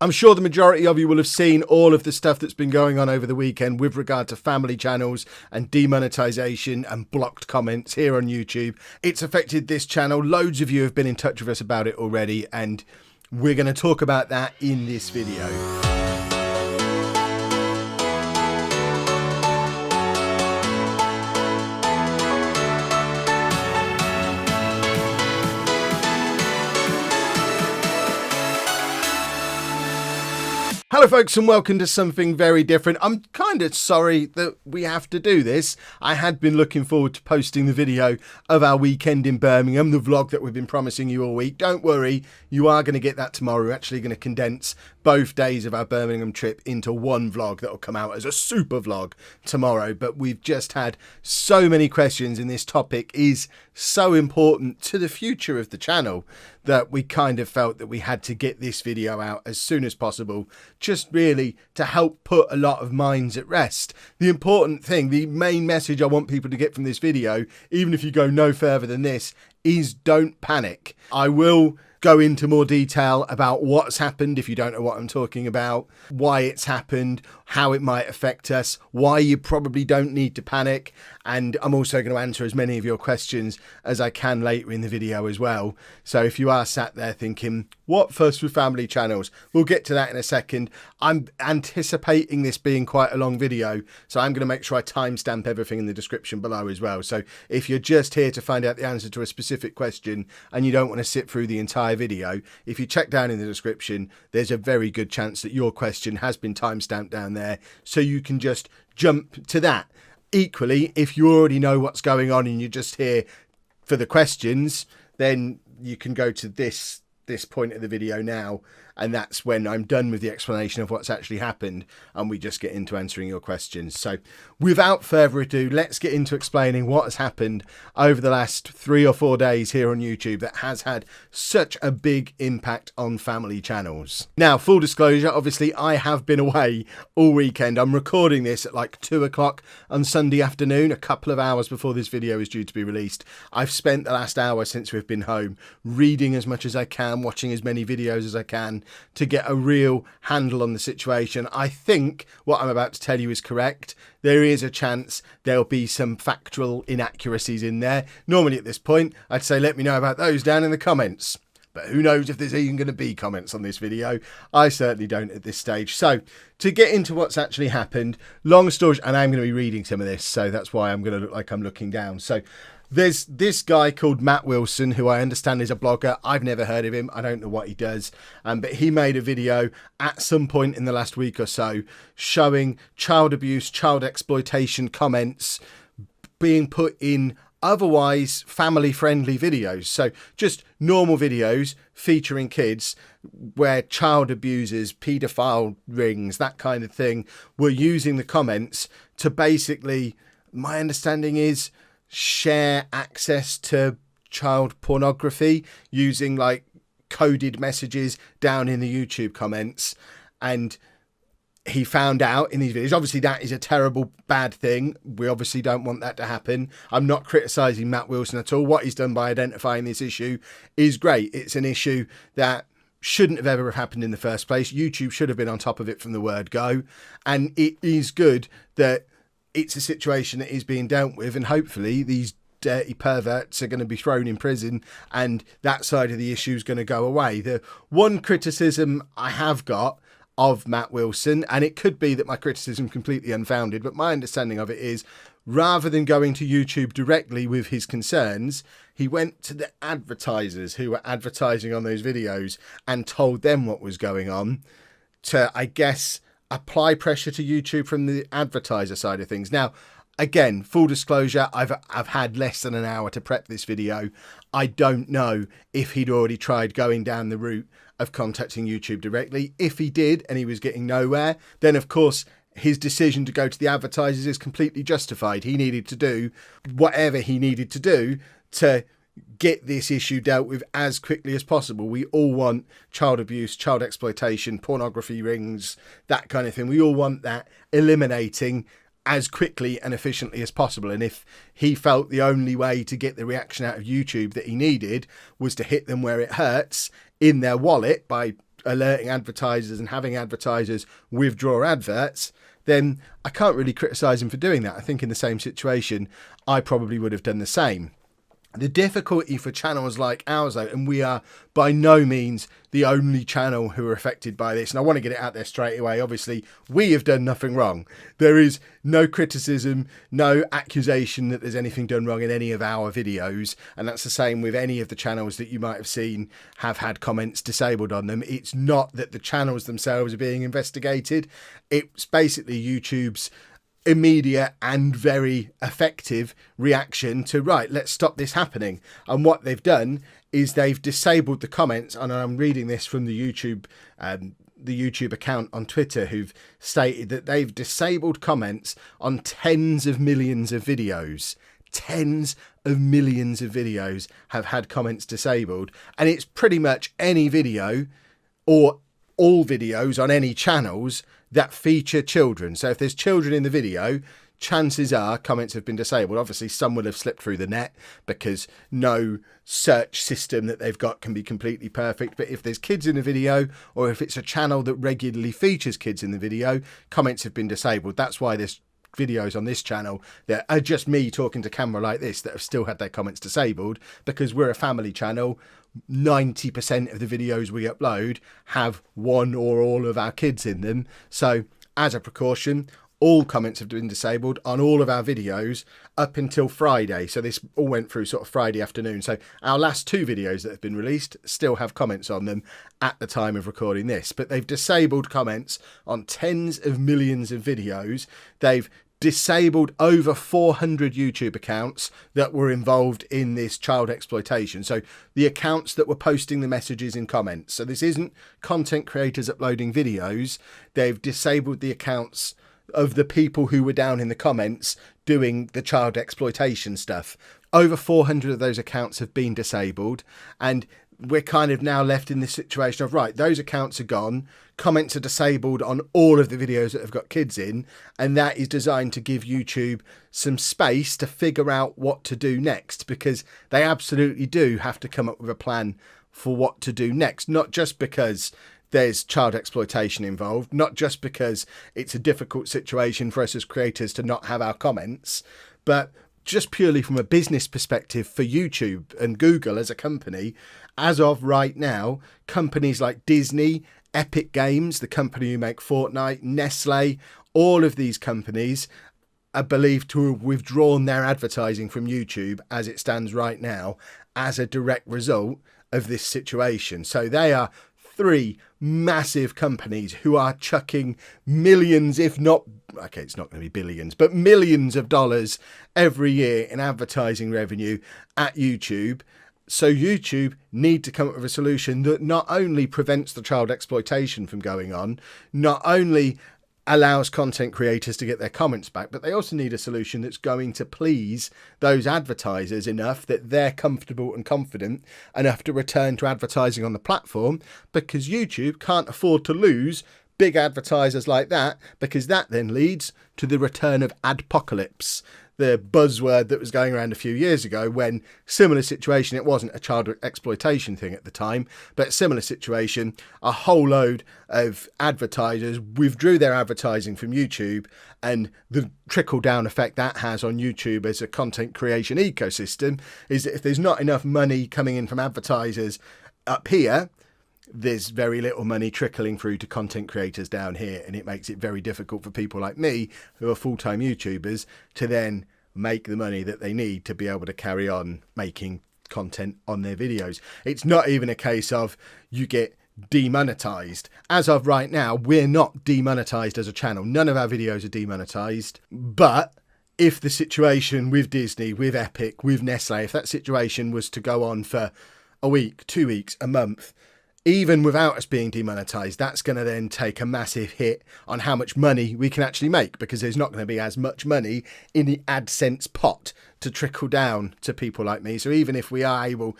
I'm sure the majority of you will have seen all of the stuff that's been going on over the weekend with regard to family channels and demonetization and blocked comments here on YouTube. It's affected this channel. Loads of you have been in touch with us about it already, and we're going to talk about that in this video. Hello folks, and welcome to something very different. I'm kind of sorry that we have to do this. I had been looking forward to posting the video of our weekend in Birmingham, the vlog that we've been promising you all week. Don't worry, you are going to get that tomorrow. We're actually going to condense both days of our Birmingham trip into one vlog that will come out as a super vlog tomorrow. But we've just had so many questions, and this topic is so important to the future of the channel that we kind of felt that we had to get this video out as soon as possible, just really to help put a lot of minds at rest. The important thing, the main message I want people to get from this video, even if you go no further than this, is don't panic. I will go into more detail about what's happened if you don't know what I'm talking about, why it's happened, how it might affect us, why you probably don't need to panic, and I'm also going to answer as many of your questions as I can later in the video as well. So if you are sat there thinking, what fuss with family channels? We'll get to that in a second. I'm anticipating this being quite a long video, so I'm going to make sure I timestamp everything in the description below as well. So if you're just here to find out the answer to a specific question and you don't want to sit through the entire video, if you check down in the description, there's a very good chance that your question has been timestamped down there, so you can just jump to that. Equally, if you already know what's going on and you're just here for the questions, then you can go to this point of the video now, and that's when I'm done with the explanation of what's actually happened and we just get into answering your questions. So without further ado, let's get into explaining what has happened over the last 3 or 4 days here on YouTube that has had such a big impact on family channels. Now, full disclosure, obviously I have been away all weekend. I'm recording this at like 2 o'clock on Sunday afternoon, a couple of hours before this video is due to be released. I've spent the last hour since we've been home reading as much as I can, watching as many videos as I can to get a real handle on the situation. I think what I'm about to tell you is correct. There is a chance there'll be some factual inaccuracies in there. Normally at this point, I'd say let me know about those down in the comments. But who knows if there's even going to be comments on this video. I certainly don't at this stage. So to get into what's actually happened, long story, and I'm going to be reading some of this, so that's why I'm going to look like I'm looking down. So there's this guy called Matt Wilson, who I understand is a blogger. I've never heard of him. I don't know what he does. But he made a video at some point in the last week or so showing child abuse, child exploitation comments being put in otherwise family-friendly videos. So just normal videos featuring kids where child abusers, paedophile rings, that kind of thing, were using the comments to basically, my understanding is, share access to child pornography using like coded messages down in the YouTube comments. And he found out in these videos, obviously that is a terrible, bad thing. We obviously don't want that to happen. I'm not criticizing Matt Wilson at all. What he's done by identifying this issue is great. It's an issue that shouldn't have ever happened in the first place. YouTube should have been on top of it from the word go. And it is good that it's a situation that is being dealt with, and hopefully these dirty perverts are going to be thrown in prison and that side of the issue is going to go away. The one criticism I have got of Matt Wilson, and it could be that my criticism is completely unfounded, but my understanding of it is, rather than going to YouTube directly with his concerns, he went to the advertisers who were advertising on those videos and told them what was going on to, I guess, apply pressure to YouTube from the advertiser side of things. Now, again, full disclosure, I've had less than an hour to prep this video. I don't know if he'd already tried going down the route of contacting YouTube directly. If he did and he was getting nowhere, then of course his decision to go to the advertisers is completely justified. He needed to do whatever he needed to do to get this issue dealt with as quickly as possible. We all want child abuse, child exploitation, pornography rings, that kind of thing. We all want that eliminating as quickly and efficiently as possible. And if he felt the only way to get the reaction out of YouTube that he needed was to hit them where it hurts in their wallet by alerting advertisers and having advertisers withdraw adverts, then I can't really criticise him for doing that. I think in the same situation, I probably would have done the same. The difficulty for channels like ours, though, and we are by no means the only channel who are affected by this, and I want to get it out there straight away. Obviously, we have done nothing wrong. There is no criticism, no accusation that there's anything done wrong in any of our videos, and that's the same with any of the channels that you might have seen have had comments disabled on them. It's not that the channels themselves are being investigated. It's basically YouTube's immediate and very effective reaction to, right, let's stop this happening. And what they've done is they've disabled the comments, and I'm reading this from the YouTube account on Twitter, who've stated that they've disabled comments on tens of millions of videos. Tens of millions of videos have had comments disabled, and it's pretty much any video or all videos on any channels that feature children. So if there's children in the video, chances are comments have been disabled. Obviously, some will have slipped through the net because no search system that they've got can be completely perfect. But if there's kids in the video, or if it's a channel that regularly features kids in the video, comments have been disabled. That's why there's videos on this channel that are just me talking to camera like this that have still had their comments disabled, because we're a family channel. 90% of the videos we upload have one or all of our kids in them. So as a precaution, all comments have been disabled on all of our videos up until Friday. So this all went through sort of Friday afternoon. So our last two videos that have been released still have comments on them at the time of recording this, but they've disabled comments on tens of millions of videos. They've disabled over 400 YouTube accounts that were involved in this child exploitation. So the accounts that were posting the messages in comments. So this isn't content creators uploading videos. They've disabled the accounts of the people who were down in the comments doing the child exploitation stuff. Over 400 of those accounts have been disabled, and we're kind of now left in this situation of, right, those accounts are gone, comments are disabled on all of the videos that have got kids in, and that is designed to give YouTube some space to figure out what to do next, because they absolutely do have to come up with a plan for what to do next, not just because there's child exploitation involved, not just because it's a difficult situation for us as creators to not have our comments, but just purely from a business perspective for YouTube and Google as a company. As of right now, companies like Disney, Epic Games, the company who make Fortnite, Nestle, all of these companies are believed to have withdrawn their advertising from YouTube as it stands right now as a direct result of this situation. So they are three massive companies who are chucking millions, if not, okay, it's not going to be billions, but millions of dollars every year in advertising revenue at YouTube. So YouTube need to come up with a solution that not only prevents the child exploitation from going on, not only allows content creators to get their comments back, but they also need a solution that's going to please those advertisers enough that they're comfortable and confident enough to return to advertising on the platform, because YouTube can't afford to lose big advertisers like that, because that then leads to the return of adpocalypse, the buzzword that was going around a few years ago when similar situation, it wasn't a child exploitation thing at the time, but similar situation, a whole load of advertisers withdrew their advertising from YouTube, and the trickle down effect that has on YouTube as a content creation ecosystem is that if there's not enough money coming in from advertisers up here, there's very little money trickling through to content creators down here, and it makes it very difficult for people like me who are full-time YouTubers to then make the money that they need to be able to carry on making content on their videos. It's not even a case of you get demonetized. As of right now, we're not demonetized as a channel. None of our videos are demonetized, but if the situation with Disney, with Epic, with Nestle, if that situation was to go on for a week, 2 weeks, a month, even without us being demonetized, that's going to then take a massive hit on how much money we can actually make, because there's not going to be as much money in the AdSense pot to trickle down to people like me. So even if we are able,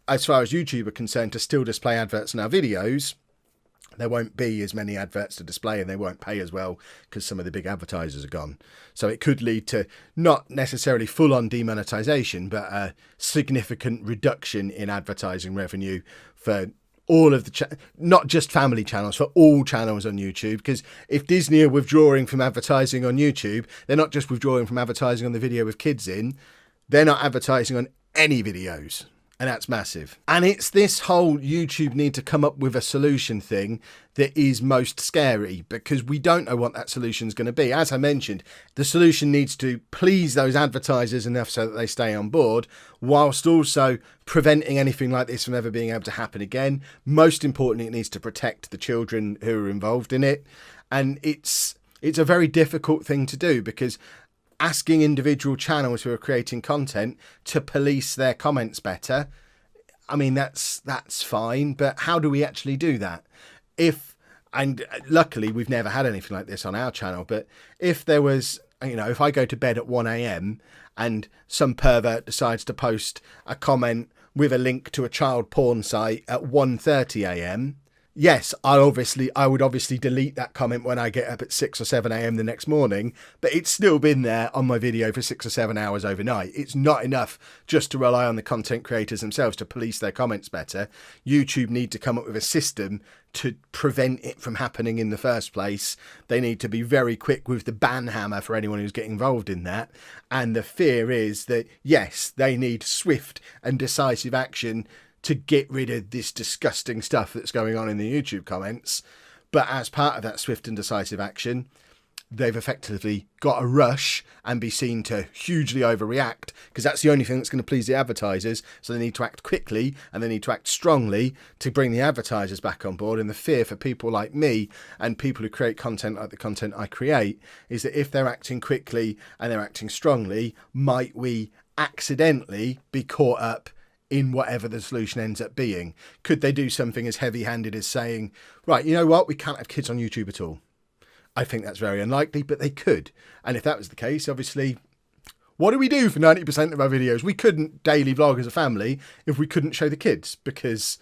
as far as YouTube are concerned, to still display adverts in our videos, there won't be as many adverts to display, and they won't pay as well because some of the big advertisers are gone. So it could lead to not necessarily full-on demonetization, but a significant reduction in advertising revenue for all of the not just family channels, for all channels on YouTube. Because if Disney are withdrawing from advertising on YouTube, they're not just withdrawing from advertising on the video with kids in, they're not advertising on any videos. And that's massive. And it's this whole YouTube need to come up with a solution thing that is most scary, because we don't know what that solution is going to be. As I mentioned, the solution needs to please those advertisers enough so that they stay on board, whilst also preventing anything like this from ever being able to happen again. Most importantly, it needs to protect the children who are involved in it. And it's a very difficult thing to do, because asking individual channels who are creating content to police their comments better, I mean, that's fine, but how do we actually do that? And luckily we've never had anything like this on our channel, but if there was, if I go to bed at 1 a.m. and some pervert decides to post a comment with a link to a child porn site at 1:30 a.m, yes, I would obviously delete that comment when I get up at 6 or 7 a.m. the next morning, but it's still been there on my video for 6 or 7 hours overnight. It's not enough just to rely on the content creators themselves to police their comments better. YouTube need to come up with a system to prevent it from happening in the first place. They need to be very quick with the ban hammer for anyone who's getting involved in that. And the fear is that, yes, they need swift and decisive action to get rid of this disgusting stuff that's going on in the YouTube comments. But as part of that swift and decisive action, they've effectively got to rush and be seen to hugely overreact, because that's the only thing that's going to please the advertisers. So they need to act quickly and they need to act strongly to bring the advertisers back on board. And the fear for people like me and people who create content like the content I create is that if they're acting quickly and they're acting strongly, might we accidentally be caught up in whatever the solution ends up being? Could they do something as heavy-handed as saying, right, you know what, we can't have kids on YouTube at all? I think that's very unlikely, but they could. And if that was the case, obviously, what do we do for 90% of our videos? We couldn't daily vlog as a family if we couldn't show the kids, because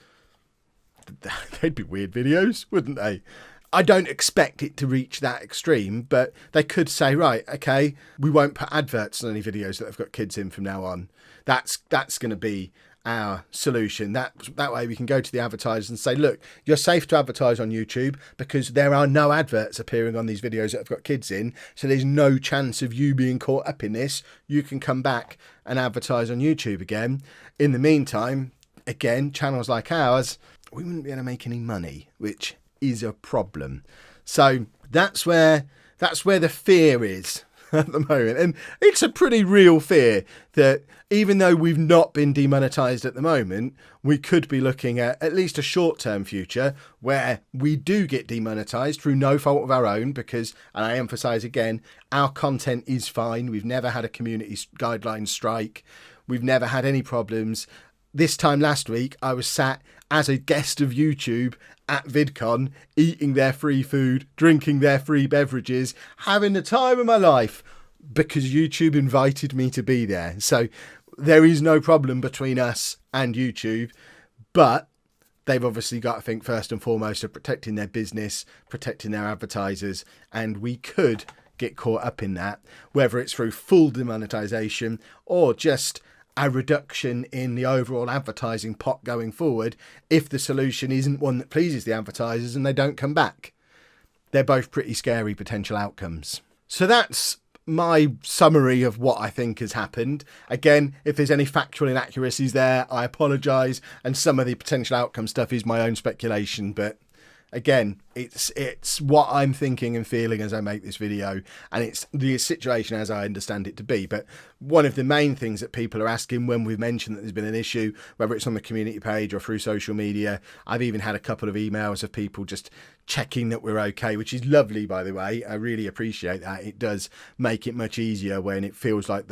they'd be weird videos, wouldn't they? I don't expect it to reach that extreme, but they could say, right, okay, we won't put adverts on any videos that have got kids in from now on. That's going to be our solution. That way we can go to the advertisers and say, look, you're safe to advertise on YouTube because there are no adverts appearing on these videos that have got kids in, so there's no chance of you being caught up in this. You can come back and advertise on YouTube again. In the meantime, again, channels like ours, we wouldn't be able to make any money, which is a problem. So that's where the fear is at the moment. And it's a pretty real fear that even though we've not been demonetized at the moment, we could be looking at least a short-term future where we do get demonetized through no fault of our own, because, and I emphasize again, our content is fine. We've never had a community guideline strike. We've never had any problems. This time last week, I was sat as a guest of YouTube at VidCon, eating their free food, drinking their free beverages, having the time of my life, because YouTube invited me to be there. So there is no problem between us and YouTube, but they've obviously got to think first and foremost of protecting their business, protecting their advertisers, and we could get caught up in that, whether it's through full demonetization or just a reduction in the overall advertising pot going forward if the solution isn't one that pleases the advertisers and they don't come back. They're both pretty scary potential outcomes. So that's my summary of what I think has happened. Again, if there's any factual inaccuracies there, I apologise, and some of the potential outcome stuff is my own speculation, but again, it's what I'm thinking and feeling as I make this video, and it's the situation as I understand it to be. But one of the main things that people are asking when we've mentioned that there's been an issue, whether it's on the community page or through social media, I've even had a couple of emails of people just checking that we're okay, which is lovely, by the way. I really appreciate that. It does make it much easier when it feels like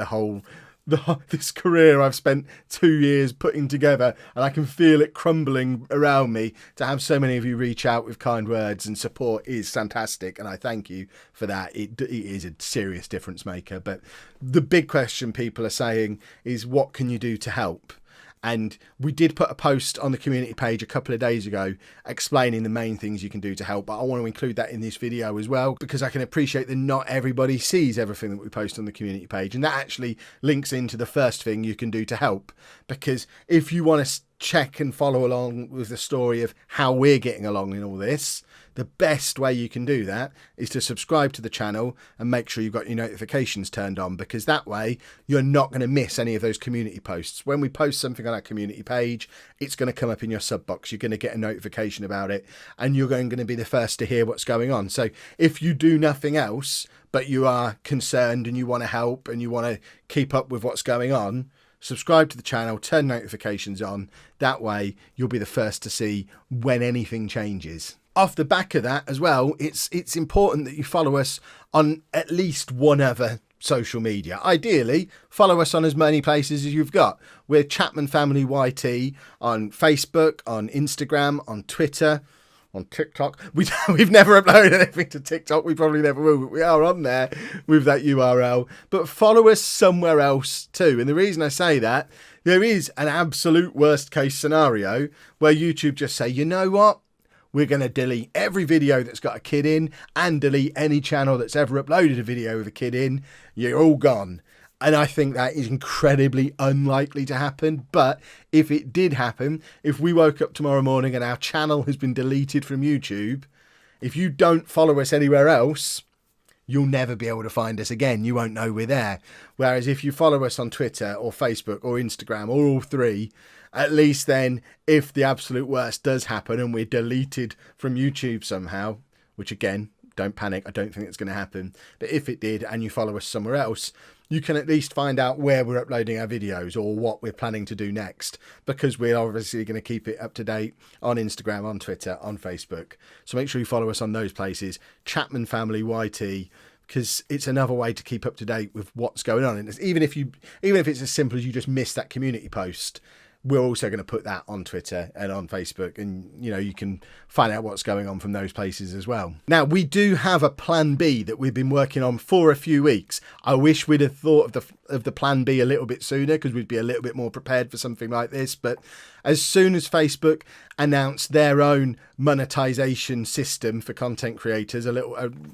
this career I've spent 2 years putting together, and I can feel it crumbling around me. To have so many of you reach out with kind words and support is fantastic, and I thank you for that. It is a serious difference maker. But the big question people are saying is, what can you do to help? And we did put a post on the community page a couple of days ago explaining the main things you can do to help. But I want to include that in this video as well, because I can appreciate that not everybody sees everything that we post on the community page. And that actually links into the first thing you can do to help. Because if you want to check and follow along with the story of how we're getting along in all this, the best way you can do that is to subscribe to the channel and make sure you've got your notifications turned on, because that way you're not going to miss any of those community posts. When we post something on our community page, it's going to come up in your sub box. You're going to get a notification about it and you're going to be the first to hear what's going on. So if you do nothing else, but you are concerned and you want to help and you want to keep up with what's going on, subscribe to the channel, turn notifications on. That way you'll be the first to see when anything changes. Off the back of that as well, it's important that you follow us on at least one other social media. Ideally, follow us on as many places as you've got. We're Chapman Family YT on Facebook, on Instagram, on Twitter, on TikTok. We've never uploaded anything to TikTok. We probably never will, but we are on there with that URL. But follow us somewhere else too. And the reason I say that, there is an absolute worst case scenario where YouTube just say, you know what? We're going to delete every video that's got a kid in and delete any channel that's ever uploaded a video with a kid in. You're all gone. And I think that is incredibly unlikely to happen. But if it did happen, if we woke up tomorrow morning and our channel has been deleted from YouTube, if you don't follow us anywhere else, you'll never be able to find us again. You won't know we're there. Whereas if you follow us on Twitter or Facebook or Instagram or all three, at least then if the absolute worst does happen and we're deleted from YouTube somehow, which again, don't panic, I don't think it's going to happen. But if it did and you follow us somewhere else, you can at least find out where we're uploading our videos or what we're planning to do next, because we're obviously going to keep it up to date on Instagram, on Twitter, on Facebook. So make sure you follow us on those places, Chapman Family YT, because it's another way to keep up to date with what's going on. And even if it's as simple as you just missed that community post, we're also going to put that on Twitter and on Facebook, and you can find out what's going on from those places as well. Now, we do have a plan B that we've been working on for a few weeks. I wish we'd have thought of the plan B a little bit sooner, because we'd be a little bit more prepared for something like this. But as soon as Facebook announced their own monetization system for content creators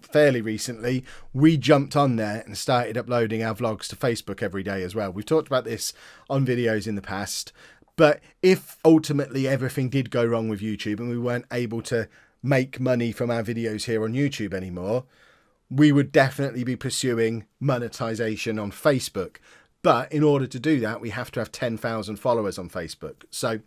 fairly recently, we jumped on there and started uploading our vlogs to Facebook every day as well. We've talked about this on videos in the past. But if ultimately everything did go wrong with YouTube and we weren't able to make money from our videos here on YouTube anymore, we would definitely be pursuing monetization on Facebook. But in order to do that, we have to have 10,000 followers on Facebook. So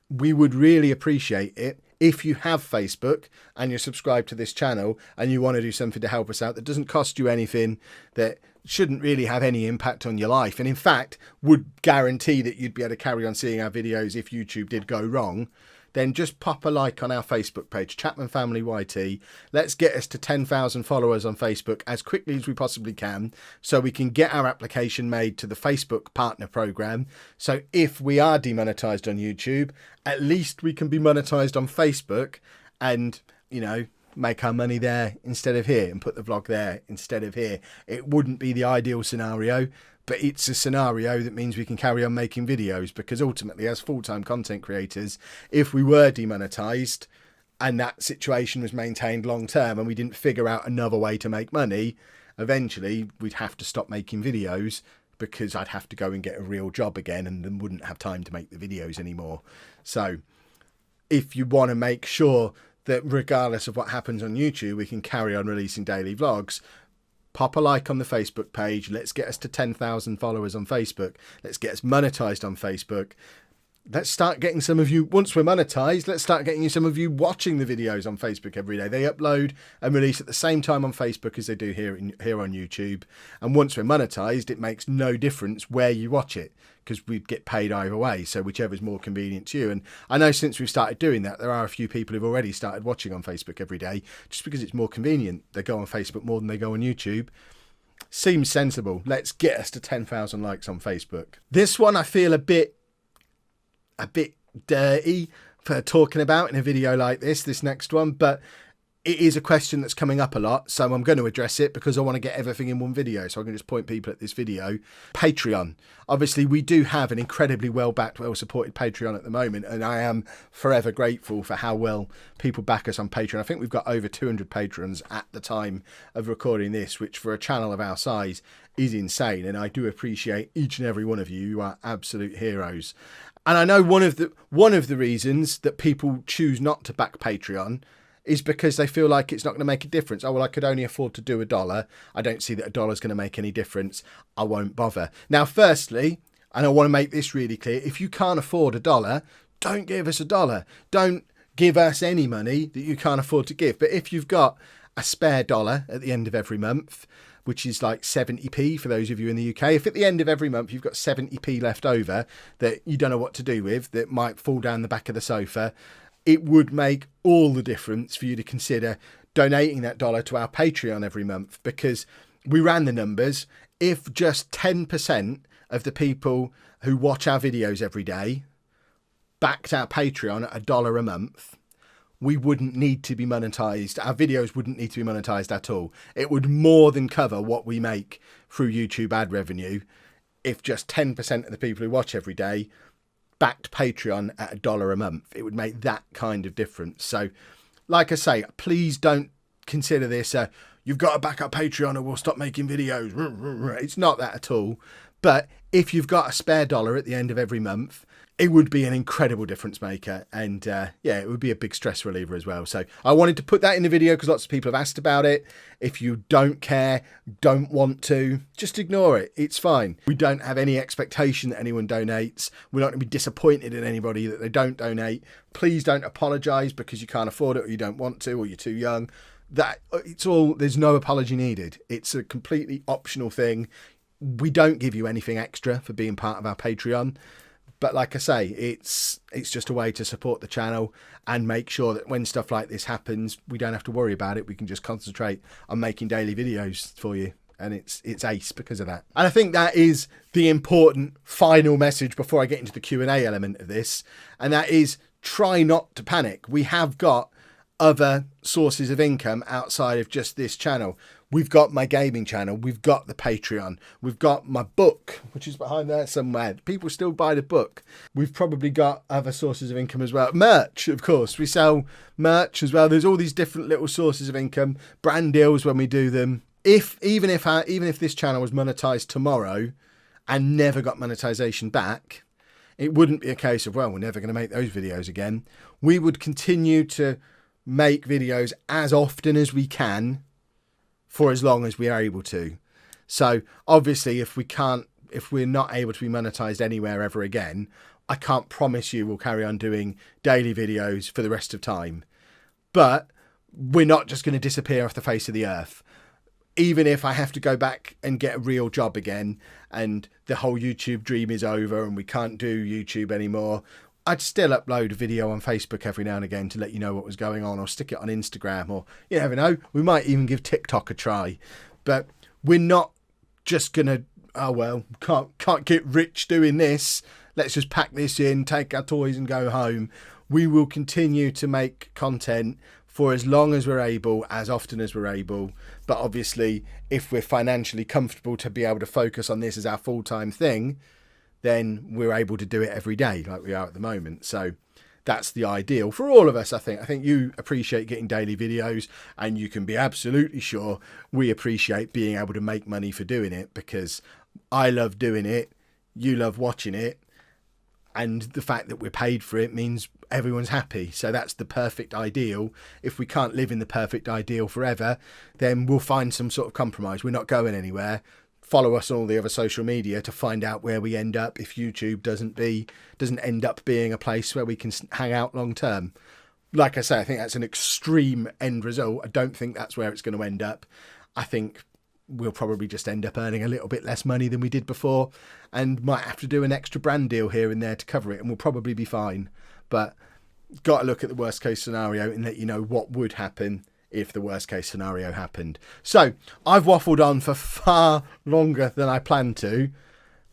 we would really appreciate it if you have Facebook and you're subscribed to this channel and you want to do something to help us out that doesn't cost you anything, that shouldn't really have any impact on your life, and in fact would guarantee that you'd be able to carry on seeing our videos if YouTube did go wrong, then just pop a like on our Facebook page, Chapman Family YT. Let's get us to 10,000 followers on Facebook as quickly as we possibly can, so we can get our application made to the Facebook Partner Program. So if we are demonetized on YouTube, at least we can be monetized on Facebook and, make our money there instead of here and put the vlog there instead of here. It wouldn't be the ideal scenario, but it's a scenario that means we can carry on making videos, because ultimately as full-time content creators, if we were demonetized and that situation was maintained long term and we didn't figure out another way to make money, eventually we'd have to stop making videos, because I'd have to go and get a real job again and then wouldn't have time to make the videos anymore. So if you want to make sure that regardless of what happens on YouTube, we can carry on releasing daily vlogs, pop a like on the Facebook page. Let's get us to 10,000 followers on Facebook. Let's get us monetized on Facebook. Let's start getting some of you, once we're monetized, let's start getting some of you watching the videos on Facebook every day. They upload and release at the same time on Facebook as they do here on YouTube. And once we're monetized, it makes no difference where you watch it, because we get paid either way. So whichever's more convenient to you. And I know since we've started doing that, there are a few people who've already started watching on Facebook every day, just because it's more convenient. They go on Facebook more than they go on YouTube. Seems sensible. Let's get us to 10,000 likes on Facebook. This one I feel a bit dirty for talking about in a video like this next one, but it is a question that's coming up a lot, so I'm going to address it because I want to get everything in one video, so I can just point people at this video. Patreon. Obviously, we do have an incredibly well-backed, well-supported Patreon at the moment, and I am forever grateful for how well people back us on Patreon. I think we've got over 200 patrons at the time of recording this, which for a channel of our size is insane, and I do appreciate each and every one of you. You are absolute heroes. And I know one of the reasons that people choose not to back Patreon is because they feel like it's not going to make a difference. Oh, well, I could only afford to do $1. I don't see that $1 is going to make any difference. I won't bother. Now, firstly, and I want to make this really clear, if you can't afford $1, don't give us $1. Don't give us any money that you can't afford to give. But if you've got a spare dollar at the end of every month, which is like 70p for those of you in the UK, if at the end of every month you've got 70p left over that you don't know what to do with, that might fall down the back of the sofa, it would make all the difference for you to consider donating that dollar to our Patreon every month, because we ran the numbers. If just 10% of the people who watch our videos every day backed our Patreon at $1 a month, we wouldn't need to be monetized. Our videos wouldn't need to be monetized at all. It would more than cover what we make through YouTube ad revenue if just 10% of the people who watch every day backed Patreon at $1 a month. It would make that kind of difference. So, like I say, please don't consider this you've got to back up Patreon or we'll stop making videos. It's not that at all. But if you've got a spare dollar at the end of every month, it would be an incredible difference maker. And yeah, it would be a big stress reliever as well. So I wanted to put that in the video because lots of people have asked about it. If you don't care, don't want to, just ignore it. It's fine. We don't have any expectation that anyone donates. We're not going to be disappointed in anybody that they don't donate. Please don't apologise because you can't afford it or you don't want to or you're too young. That it's all, there's no apology needed. It's a completely optional thing. We don't give you anything extra for being part of our Patreon. But like I say, it's just a way to support the channel and make sure that when stuff like this happens, we don't have to worry about it. We can just concentrate on making daily videos for you. And it's ace because of that. And I think that is the important final message before I get into the Q&A element of this. And that is, try not to panic. We have got other sources of income outside of just this channel. We've got my gaming channel, we've got the Patreon, we've got my book, which is behind there somewhere. People still buy the book. We've probably got other sources of income as well. Merch, of course, we sell merch as well. There's all these different little sources of income, brand deals when we do them. Even if this channel was monetized tomorrow and never got monetization back, it wouldn't be a case of, well, we're never going to make those videos again. We would continue to make videos as often as we can for as long as we are able to. So obviously if we're not able to be monetized anywhere ever again, I can't promise you we'll carry on doing daily videos for the rest of time. But we're not just going to disappear off the face of the earth. Even if I have to go back and get a real job again and the whole YouTube dream is over and we can't do YouTube anymore, I'd still upload a video on Facebook every now and again to let you know what was going on, or stick it on Instagram, or you never know, we might even give TikTok a try. But we're not just gonna, oh well, can't get rich doing this, let's just pack this in, take our toys and go home. We will continue to make content for as long as we're able, as often as we're able. But obviously if we're financially comfortable to be able to focus on this as our full-time thing, then we're able to do it every day like we are at the moment. So that's the ideal for all of us, I think. I think you appreciate getting daily videos, and you can be absolutely sure we appreciate being able to make money for doing it, because I love doing it, you love watching it, and the fact that we're paid for it means everyone's happy. So that's the perfect ideal. If we can't live in the perfect ideal forever, then we'll find some sort of compromise. We're not going anywhere. Follow us on all the other social media to find out where we end up if YouTube doesn't end up being a place where we can hang out long term. Like I say, I think that's an extreme end result. I don't think that's where it's going to end up. I think we'll probably just end up earning a little bit less money than we did before, and might have to do an extra brand deal here and there to cover it, and we'll probably be fine. But got to look at the worst case scenario and let you know what would happen if the worst case scenario happened. So I've waffled on for far longer than I planned to.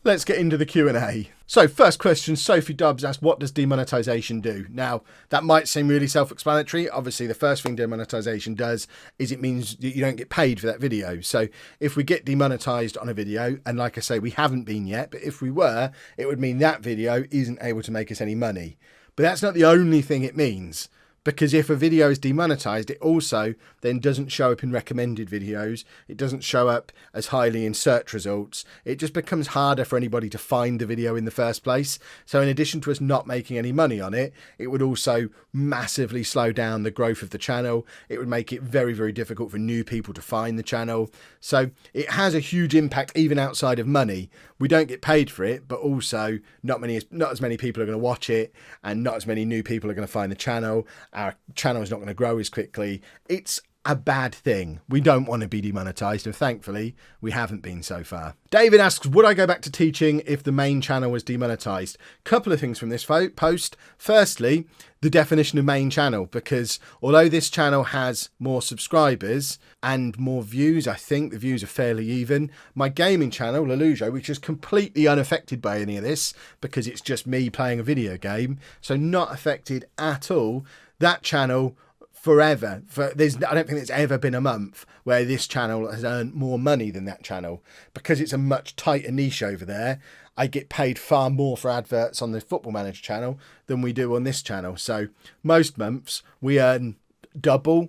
Let's get into the Q&A. So first question, Sophie Dobbs asked, what does demonetization do? Now, that might seem really self-explanatory. Obviously, the first thing demonetization does is it means that you don't get paid for that video. So if we get demonetized on a video, and like I say, we haven't been yet, but if we were, it would mean that video isn't able to make us any money. But that's not the only thing it means. Because if a video is demonetized, it also then doesn't show up in recommended videos. It doesn't show up as highly in search results. It just becomes harder for anybody to find the video in the first place. So in addition to us not making any money on it, it would also massively slow down the growth of the channel. It would make it very, very difficult for new people to find the channel. So it has a huge impact even outside of money. We don't get paid for it, but also not as many people are going to watch it, and not as many new people are going to find the channel. Our channel is not going to grow as quickly. It's a bad thing. We don't want to be demonetized, and thankfully we haven't been so far. David asks, would I go back to teaching if the main channel was demonetized? Couple of things from this post. Firstly, the definition of main channel, because although this channel has more subscribers and more views, I think the views are fairly even. My gaming channel, Lelujo, which is completely unaffected by any of this because it's just me playing a video game, so not affected at all. That channel forever. I don't think there's ever been a month where this channel has earned more money than that channel, because it's a much tighter niche over there. I get paid far more for adverts on the Football Manager channel than we do on this channel. So most months we earn double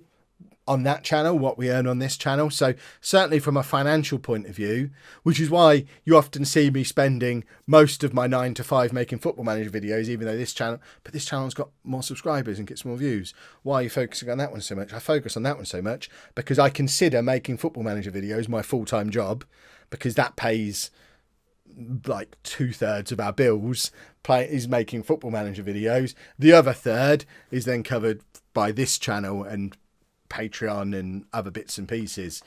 on that channel what we earn on this channel. So certainly from a financial point of view, which is why you often see me spending most of my 9 to 5 making Football Manager videos, even though this channel's got more subscribers and gets more views. Why are you focusing on that one so much? I focus on that one so much because I consider making Football Manager videos my full-time job, because that pays like 2/3 of our bills is making Football Manager videos. The other third is then covered by this channel and Patreon and other bits and pieces.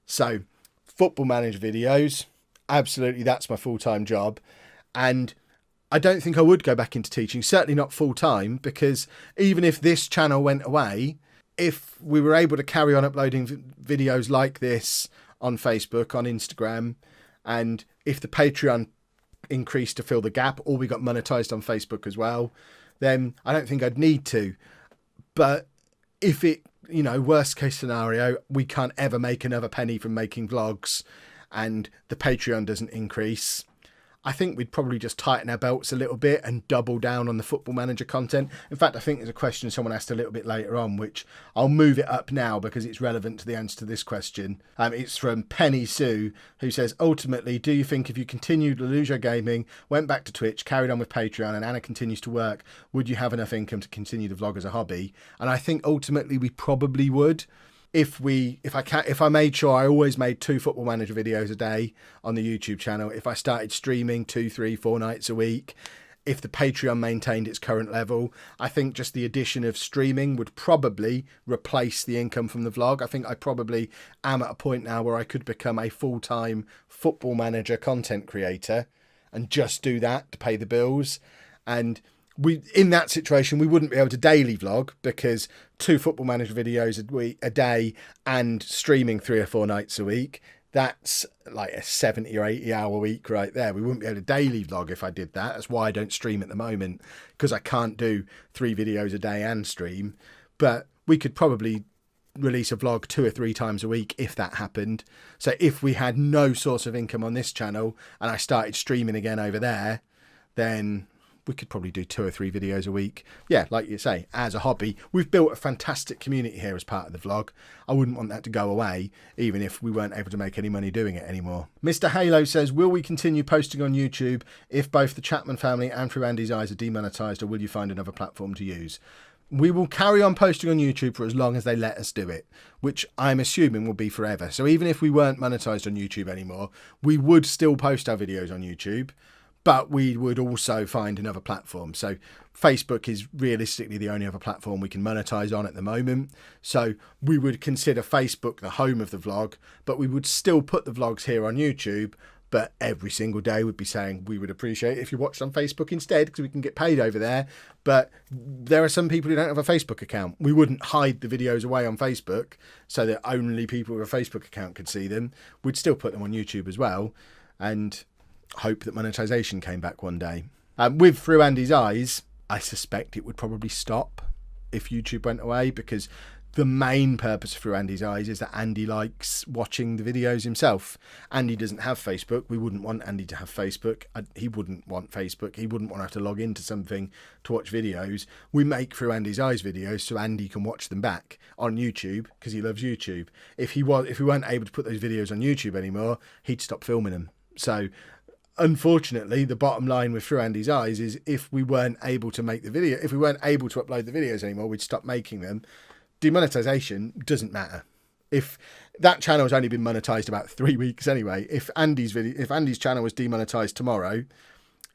So Football Manager videos, absolutely, that's my full-time job. And I don't think I would go back into teaching, certainly not full-time, because even if this channel went away, if we were able to carry on uploading videos like this on Facebook, on Instagram, and if the Patreon increased to fill the gap, or we got monetized on Facebook as well, then I don't think I'd need to. But if it, worst case scenario, we can't ever make another penny from making vlogs and the Patreon doesn't increase, I think we'd probably just tighten our belts a little bit and double down on the Football Manager content. In fact, I think there's a question someone asked a little bit later on, which I'll move it up now because it's relevant to the answer to this question. It's from Penny Sue, who says, ultimately, do you think if you continued Lelujo Gaming, went back to Twitch, carried on with Patreon, and Anna continues to work, would you have enough income to continue the vlog as a hobby? And I think ultimately we probably would. If I made sure I always made 2 Football Manager videos a day on the YouTube channel, if I started streaming 2, 3, 4 nights a week, if the Patreon maintained its current level, I think just the addition of streaming would probably replace the income from the vlog. I think I probably am at a point now where I could become a full-time Football Manager content creator and just do that to pay the bills. And in that situation, we wouldn't be able to daily vlog, because 2 Football Manager videos a day and streaming 3 or 4 nights a week, that's like a 70 or 80 hour week right there. We wouldn't be able to daily vlog if I did that. That's why I don't stream at the moment, because I can't do 3 videos a day and stream. But we could probably release a vlog 2 or 3 times a week if that happened. So if we had no source of income on this channel and I started streaming again over there, then we could probably do 2 or 3 videos a week. Yeah, like you say, as a hobby. We've built a fantastic community here as part of the vlog. I wouldn't want that to go away, even if we weren't able to make any money doing it anymore. Mr. Halo says, will we continue posting on YouTube if both the Chapman family and Through Andy's Eyes are demonetized, or will you find another platform to use? We will carry on posting on YouTube for as long as they let us do it, which I'm assuming will be forever. So even if we weren't monetized on YouTube anymore, we would still post our videos on YouTube, but we would also find another platform. So Facebook is realistically the only other platform we can monetize on at the moment. So we would consider Facebook the home of the vlog, but we would still put the vlogs here on YouTube. But every single day we'd be saying we would appreciate it if you watched on Facebook instead, because we can get paid over there. But there are some people who don't have a Facebook account. We wouldn't hide the videos away on Facebook so that only people with a Facebook account could see them. We'd still put them on YouTube as well, and hope that monetization came back one day. With Through Andy's Eyes, I suspect it would probably stop if YouTube went away, because The main purpose through Andy's eyes is that Andy likes watching the videos himself. Andy doesn't have Facebook. We wouldn't want Andy to have Facebook. He wouldn't want Facebook. He wouldn't want to have to log into something to watch videos. We make through Andy's eyes videos so Andy can watch them back on YouTube because he loves YouTube. If we weren't able to put those videos on YouTube anymore, he'd stop filming them. So unfortunately, the bottom line with Through Andy's Eyes is if we weren't able to make the video, if we weren't able to upload the videos anymore, we'd stop making them. Demonetization doesn't matter. If that channel has only been monetized about 3 weeks anyway, if Andy's channel was demonetized tomorrow,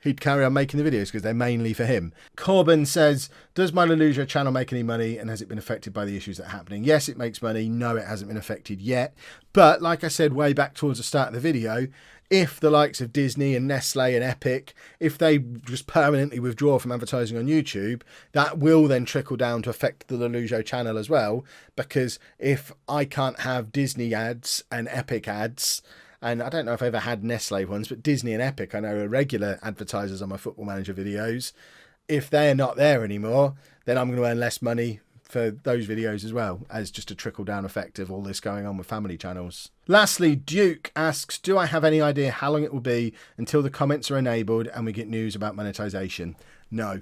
he'd carry on making the videos because they're mainly for him. Corbin says, does my Leluja channel make any money and has it been affected by the issues that are happening? Yes, it makes money. No, it hasn't been affected yet. But like I said way back towards the start of the video, if the likes of Disney and Nestle and Epic, if they just permanently withdraw from advertising on YouTube, that will then trickle down to affect the Lelujo channel as well. Because if I can't have Disney ads and Epic ads, and I don't know if I ever had Nestle ones, but Disney and Epic I know are regular advertisers on my Football Manager videos. If they're not there anymore, then I'm going to earn less money for those videos as well, as just a trickle-down effect of all this going on with family channels. Lastly, Duke asks, do I have any idea how long it will be until the comments are enabled and we get news about monetization? No,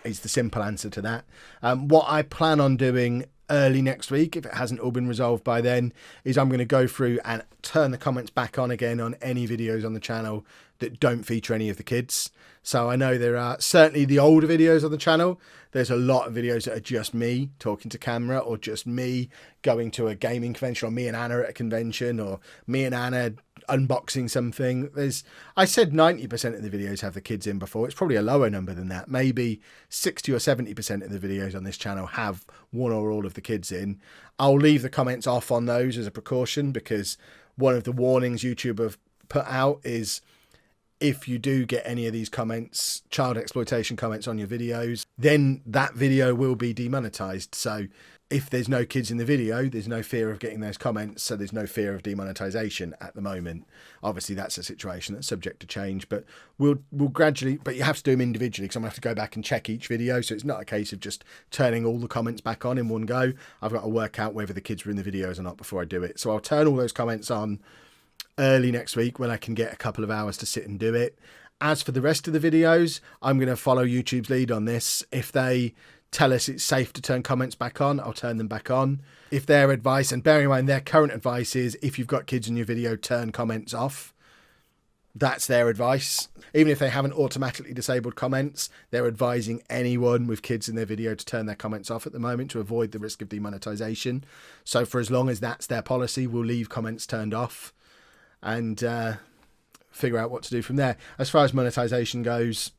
is the simple answer to that. What I plan on doing early next week, if it hasn't all been resolved by then, is I'm going to go through and turn the comments back on again on any videos on the channel that don't feature any of the kids. So I know there are certainly the older videos on the channel. There's a lot of videos that are just me talking to camera, or just me going to a gaming convention, or me and Anna at a convention, or me and Anna unboxing something. I said 90% of the videos have the kids in before. It's probably a lower number than that. Maybe 60 or 70% of the videos on this channel have one or all of the kids in. I'll leave the comments off on those as a precaution, because one of the warnings YouTube have put out is if you do get any of these comments, child exploitation comments on your videos, then that video will be demonetized. So if there's no kids in the video, there's no fear of getting those comments, so there's no fear of demonetization at the moment. Obviously, that's a situation that's subject to change, but we'll gradually, but you have to do them individually, because I'm going to have to go back and check each video, so it's not a case of just turning all the comments back on in one go. I've got to work out whether the kids were in the videos or not before I do it. So I'll turn all those comments on early next week when I can get a couple of hours to sit and do it. As for the rest of the videos, I'm going to follow YouTube's lead on this. If they tell us it's safe to turn comments back on, I'll turn them back on. If their advice, and bearing in mind their current advice is if you've got kids in your video, turn comments off. That's their advice. Even if they haven't automatically disabled comments, they're advising anyone with kids in their video to turn their comments off at the moment to avoid the risk of demonetization. So for as long as that's their policy, we'll leave comments turned off and figure out what to do from there. As far as monetization goes,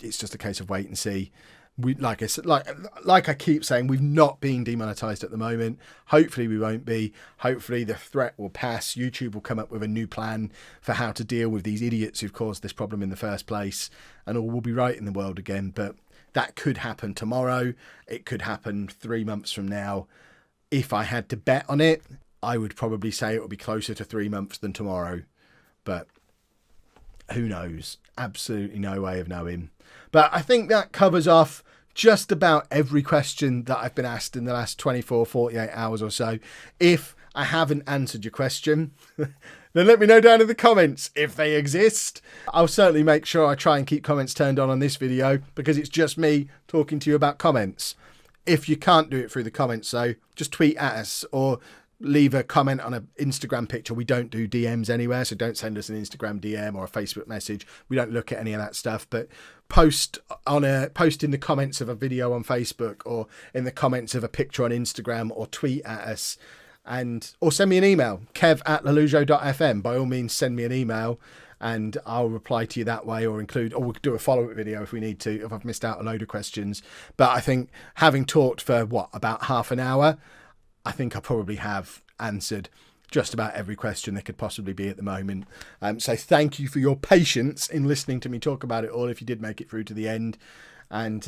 it's just a case of wait and see. We, like I said, like I keep saying, we've not been demonetized at the moment. Hopefully we won't be. Hopefully the threat will pass. YouTube will come up with a new plan for how to deal with these idiots who've caused this problem in the first place, and all will be right in the world again. But that could happen tomorrow. It could happen 3 months from now. If I had to bet on it, I would probably say it will be closer to 3 months than tomorrow. But who knows? Absolutely no way of knowing. But I think that covers off just about every question that I've been asked in the last 24, 48 hours or so. If I haven't answered your question, then let me know down in the comments if they exist. I'll certainly make sure I try and keep comments turned on this video, because it's just me talking to you about comments. If you can't do it through the comments though, just tweet at us or leave a comment on an Instagram picture. We don't do DMs anywhere, so don't send us an Instagram DM or a Facebook message. We don't look at any of that stuff, but post in the comments of a video on Facebook, or in the comments of a picture on Instagram, or tweet at us, or send me an email, kev@lelujo.fm. By all means, send me an email and I'll reply to you that way, or we'll do a follow-up video if we need to, if I've missed out a load of questions. But I think having talked for about half an hour, I think I probably have answered just about every question there could possibly be at the moment. So thank you for your patience in listening to me talk about it all, if you did make it through to the end. And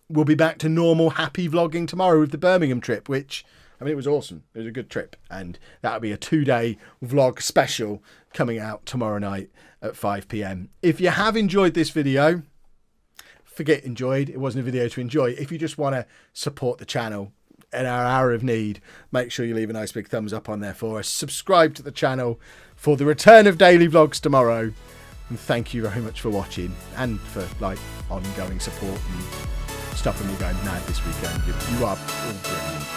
we'll be back to normal, happy vlogging tomorrow with the Birmingham trip, which, I mean, it was awesome. It was a good trip. And that'll be a 2-day vlog special coming out tomorrow night at 5 PM. If you have enjoyed this video, forget enjoyed. It wasn't a video to enjoy. If you just want to support the channel, in our hour of need, make sure you leave a nice big thumbs up on there for us. Subscribe to the channel for the return of daily vlogs tomorrow. And thank you very much for watching and for like ongoing support and stopping me going mad this weekend. You are all brilliant.